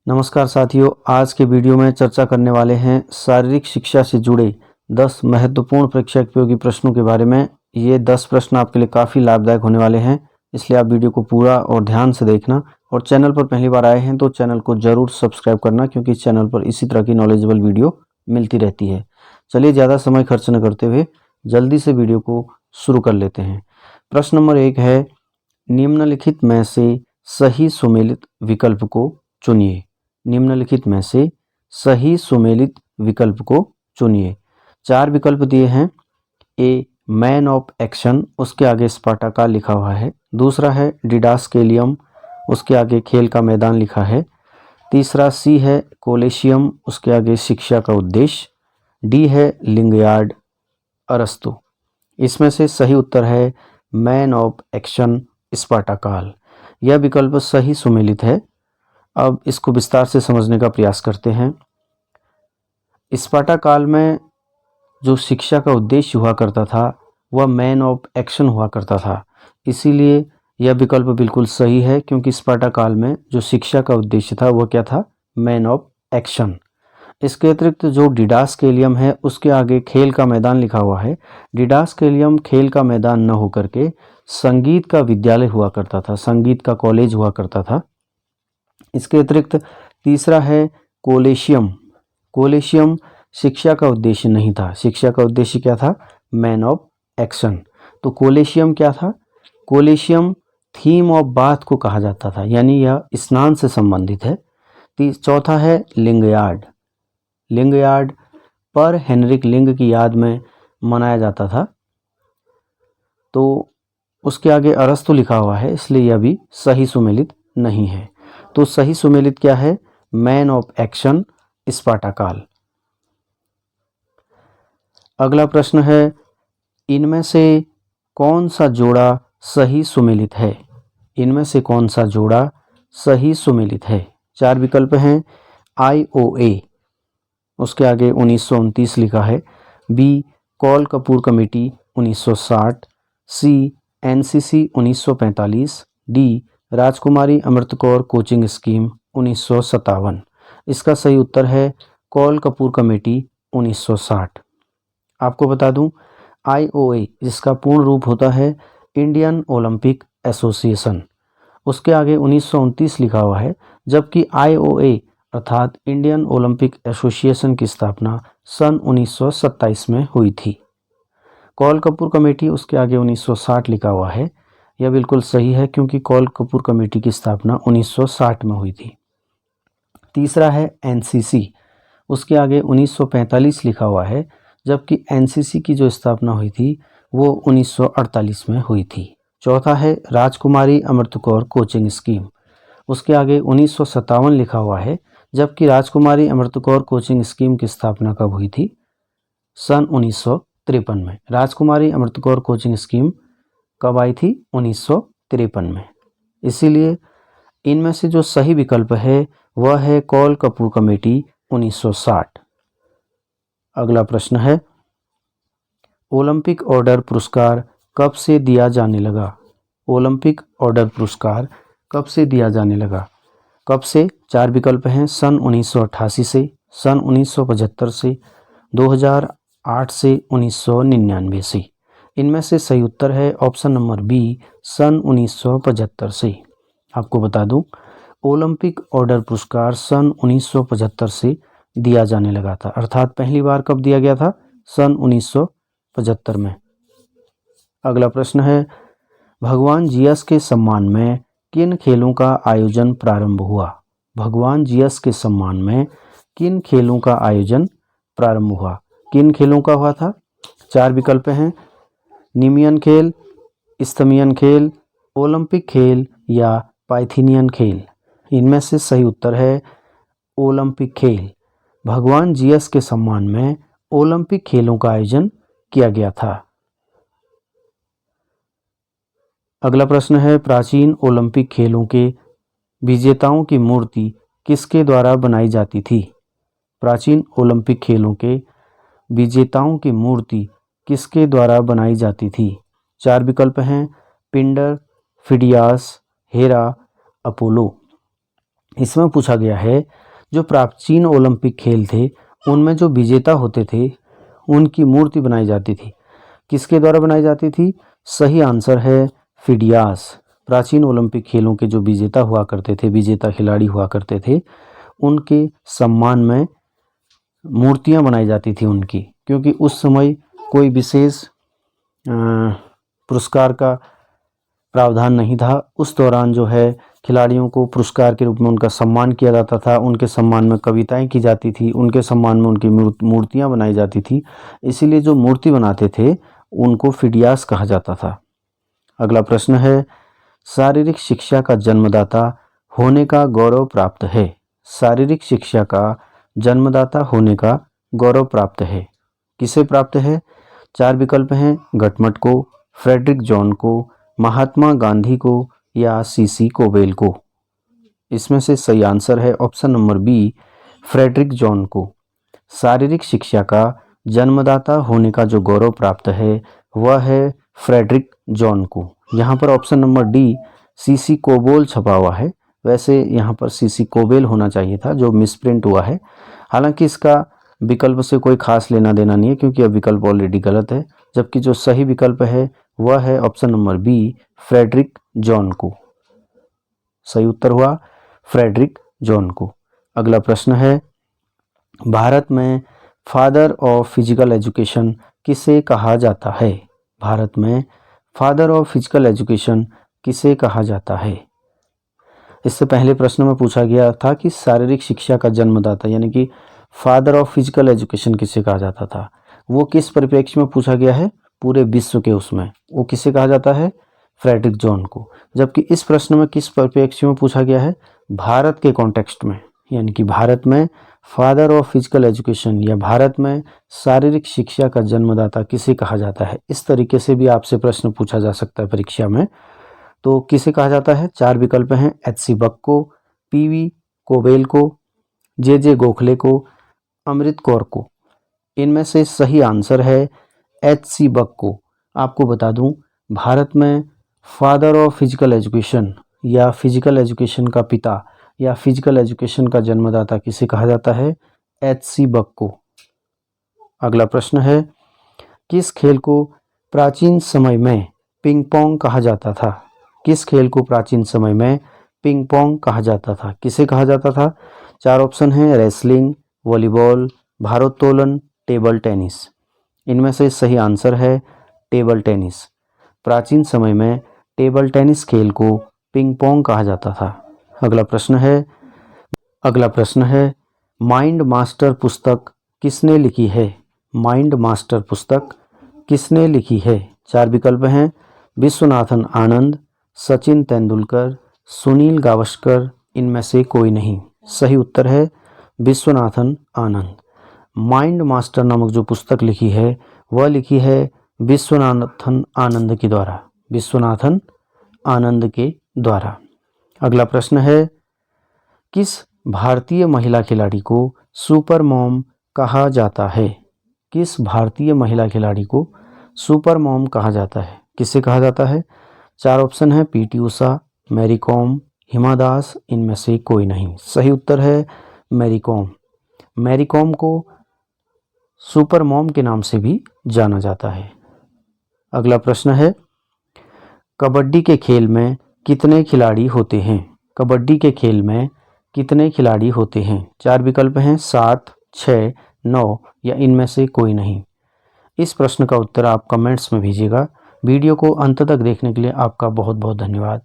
नमस्कार साथियों, आज के वीडियो में चर्चा करने वाले हैं शारीरिक शिक्षा से जुड़े 10 महत्वपूर्ण परीक्षा उपयोगी प्रश्नों के बारे में। ये 10 प्रश्न आपके लिए काफ़ी लाभदायक होने वाले हैं, इसलिए आप वीडियो को पूरा और ध्यान से देखना। और चैनल पर पहली बार आए हैं तो चैनल को ज़रूर सब्सक्राइब करना, क्योंकि इस चैनल पर इसी तरह की नॉलेजेबल वीडियो मिलती रहती है। चलिए ज़्यादा समय खर्च न करते हुए जल्दी से वीडियो को शुरू कर लेते हैं। प्रश्न नंबर 1 है, निम्नलिखित में से सही सुमेलित विकल्प को चुनिए। निम्नलिखित में से सही सुमेलित विकल्प को चुनिए। 4 विकल्प दिए हैं। ए मैन ऑफ एक्शन, उसके आगे स्पार्टा लिखा हुआ है। दूसरा है डिडास्केलियम, उसके आगे खेल का मैदान लिखा है। तीसरा सी है कोलेशियम, उसके आगे शिक्षा का उद्देश्य। डी है लिंगयार्ड अरस्तु। इसमें से सही उत्तर है मैन ऑफ एक्शन स्पार्टाकाल। यह विकल्प सही सुमेलित है। अब इसको विस्तार से समझने का प्रयास करते हैं। स्पार्टा काल में जो शिक्षा का उद्देश्य हुआ करता था वह मैन ऑफ एक्शन हुआ करता था, इसीलिए यह विकल्प बिल्कुल सही है, क्योंकि स्पार्टा काल में जो शिक्षा का उद्देश्य था वह क्या था? Man of action. इसके अतिरिक्त जो डिडास्केलियम है उसके आगे खेल का मैदान लिखा हुआ है। डिडास्केलियम खेल का मैदान न होकर के संगीत का विद्यालय हुआ करता था, संगीत का कॉलेज हुआ करता था। इसके अतिरिक्त तीसरा है कोलेशियम। कोलेशियम शिक्षा का उद्देश्य नहीं था, शिक्षा का उद्देश्य क्या था? Man of action. तो कोलेशियम क्या था? कोलेशियम थीम ऑफ बाथ को कहा जाता था, यानी यह स्नान से संबंधित है। चौथा है लिंगयार्ड। लिंगयार्ड पर हेनरिक लिंग की याद में मनाया जाता था। तो उसके आगे अरस्तु लिखा हुआ है, इसलिए यह भी सही सुमेलित नहीं है। तो सही सुमेलित क्या है? मैन ऑफ एक्शन स्पार्टाकाल। अगला प्रश्न है, इनमें से कौन सा जोड़ा सही सुमेलित है? इनमें से कौन सा जोड़ा सही सुमेलित है? 4 विकल्प हैं। IOA, उसके आगे 1929 लिखा है। B Kaul Kapoor committee 1960। C NCC 1945। D Rajkumari Amrit Kaur coaching scheme 1957। इसका सही उत्तर है कॉल कपूर कमेटी 1960। आपको बता दूं, IOA जिसका पूर्ण रूप होता है इंडियन ओलंपिक एसोसिएशन, उसके आगे 1929 लिखा हुआ है, जबकि IOA अर्थात इंडियन ओलंपिक एसोसिएशन की स्थापना सन 1927 में हुई थी। कॉल कपूर कमेटी उसके आगे 1960 लिखा हुआ है। यह बिल्कुल सही है, क्योंकि कॉल कपूर कमेटी की स्थापना 1960 में हुई थी। तीसरा है NCC, उसके आगे 1945 लिखा हुआ है, जबकि NCC की जो स्थापना हुई थी वो 1948 में हुई थी। चौथा है राजकुमारी अमृत कौर कोचिंग स्कीम, उसके आगे 1957 लिखा हुआ है, जबकि राजकुमारी अमृत कौर कोचिंग स्कीम की स्थापना कब हुई थी? सन 1953 में। राजकुमारी अमृत कौर कोचिंग स्कीम कब आई थी? 1953 में। इसीलिए इनमें से जो सही विकल्प है वह है कॉल कपूर कमेटी 1960। अगला प्रश्न है, ओलंपिक ऑर्डर पुरस्कार कब से दिया जाने लगा? ओलंपिक ऑर्डर पुरस्कार कब से दिया जाने लगा? कब से? 4 विकल्प हैं। सन 1988 से, सन 1975 से, 2008 से, 1999 से। इनमें से सही उत्तर है ऑप्शन नंबर बी, सन 1975 से। आपको बता दूं, ओलंपिक ऑर्डर पुरस्कार सन 1975 से दिया जाने लगा था, अर्थात पहली बार कब दिया गया था? सन 1975 में। अगला प्रश्न है, भगवान जियस के सम्मान में किन खेलों का आयोजन प्रारंभ हुआ? भगवान जियस के सम्मान में किन खेलों का आयोजन प्रारंभ हुआ? किन खेलों का हुआ था? 4 विकल्प हैं। नीमियन खेल, स्तमियन खेल, ओलंपिक खेल या पाइथीनियन खेल। इनमें से सही उत्तर है ओलंपिक खेल। भगवान जियस के सम्मान में ओलंपिक खेलों का आयोजन किया गया था। अगला प्रश्न है, प्राचीन ओलंपिक खेलों के विजेताओं की मूर्ति किसके द्वारा बनाई जाती थी? प्राचीन ओलंपिक खेलों के विजेताओं की मूर्ति किसके द्वारा बनाई जाती थी? 4 विकल्प हैं। Pindar, Phidias, Hera, Apollo. इसमें पूछा गया है जो प्राचीन ओलंपिक खेल थे उनमें जो विजेता होते थे उनकी मूर्ति बनाई जाती थी, किसके द्वारा बनाई जाती थी? सही आंसर है फिडियास। प्राचीन ओलंपिक खेलों के जो विजेता हुआ करते थे, विजेता खिलाड़ी हुआ करते थे, उनके सम्मान में मूर्तियां बनाई जाती थी उनकी, क्योंकि उस समय कोई विशेष पुरस्कार का प्रावधान नहीं था। उस दौरान जो है खिलाड़ियों को पुरस्कार के रूप में उनका सम्मान किया जाता था, उनके सम्मान में कविताएं की जाती थी, उनके सम्मान में उनकी मूर्तियां बनाई जाती थी। इसीलिए जो मूर्ति बनाते थे उनको फिडियास कहा जाता था। अगला प्रश्न है, शारीरिक शिक्षा का जन्मदाता होने का गौरव प्राप्त है। शारीरिक शिक्षा का जन्मदाता होने का गौरव प्राप्त है, किसे प्राप्त है? 4 विकल्प हैं, गटमट को, फ्रेडरिक जॉन को, महात्मा गांधी को या सीसी कोवेल को। इसमें से सही आंसर है option number B, Frederick John को। शारीरिक शिक्षा का जन्मदाता होने का जो गौरव प्राप्त है वह है फ्रेडरिक जॉन को। यहाँ पर option number D CC COBOL छपा हुआ है, वैसे यहाँ पर सीसी कोवेल होना चाहिए था, जो मिसप्रिंट हुआ है। हालांकि इसका विकल्प से कोई खास लेना देना नहीं है, क्योंकि अब विकल्प ऑलरेडी गलत है, जबकि जो सही विकल्प है वह है option number B, Frederick John को। सही उत्तर हुआ फ्रेडरिक जॉन को। अगला प्रश्न है, भारत में फादर ऑफ फिजिकल एजुकेशन किसे कहा जाता है? भारत में फादर ऑफ फिजिकल एजुकेशन किसे कहा जाता है? इससे पहले प्रश्न में पूछा गया था कि शारीरिक शिक्षा का जन्मदाता यानी कि फादर ऑफ फिजिकल एजुकेशन किसे कहा जाता था। वो किस परिप्रेक्ष्य में पूछा गया है? पूरे विश्व के उसमें वो किसे कहा जाता है? फ्रेडरिक जॉन को। जबकि इस प्रश्न में किस परिप्रेक्ष्य में पूछा गया है? भारत के कॉन्टेक्स्ट में, यानी कि भारत में फादर ऑफ फिजिकल एजुकेशन या भारत में शारीरिक शिक्षा का जन्मदाता किसे कहा जाता है। इस तरीके से भी आपसे प्रश्न पूछा जा सकता है परीक्षा में। तो किसे कहा जाता है? 4 विकल्प हैं, एच.सी. बक को, पी.वी. कोवेल को, जे.जे. गोखले को, अमृत कौर को। इनमें से सही आंसर है एच.सी. बक को। आपको बता दूं, भारत में फादर ऑफ फिजिकल एजुकेशन या फिजिकल एजुकेशन का पिता या फिजिकल एजुकेशन का जन्मदाता किसे कहा जाता है? एच.सी. बक को। अगला प्रश्न है, किस खेल को प्राचीन समय में पिंग पोंग कहा जाता था? किस खेल को प्राचीन समय में पिंग पोंग कहा जाता था? किसे कहा जाता था? 4 ऑप्शन हैं, रेसलिंग, वॉलीबॉल, भारोत्तोलन, टेबल टेनिस। इनमें से सही आंसर है टेबल टेनिस। प्राचीन समय में टेबल टेनिस खेल को पिंग पोंग कहा जाता था। अगला प्रश्न है, माइंड मास्टर पुस्तक किसने लिखी है? माइंड मास्टर पुस्तक किसने लिखी है? 4 विकल्प हैं, विश्वनाथन आनंद, सचिन तेंदुलकर, सुनील गावस्कर, इनमें से कोई नहीं। सही उत्तर है विश्वनाथन आनंद। माइंड मास्टर नामक जो पुस्तक लिखी है वह लिखी है विश्वनाथन आनंद के द्वारा, विश्वनाथन आनंद के द्वारा। अगला प्रश्न है, किस भारतीय महिला खिलाड़ी को सुपर मॉम कहा जाता है? किस भारतीय महिला खिलाड़ी को सुपर मॉम कहा जाता है? किसे कहा जाता है? 4 ऑप्शन है, PT. Usha, Mary com, Hima Das, इनमें से कोई नहीं। सही उत्तर है मैरी कॉम। मैरी कॉम को सुपर मॉम के नाम से भी जाना जाता है। अगला प्रश्न है, कबड्डी के खेल में कितने खिलाड़ी होते हैं? कबड्डी के खेल में कितने खिलाड़ी होते हैं? 4 विकल्प हैं, 7, 6, 9 या इनमें से कोई नहीं। इस प्रश्न का उत्तर आप कमेंट्स में भेजिएगा। वीडियो को अंत तक देखने के लिए आपका बहुत बहुत धन्यवाद।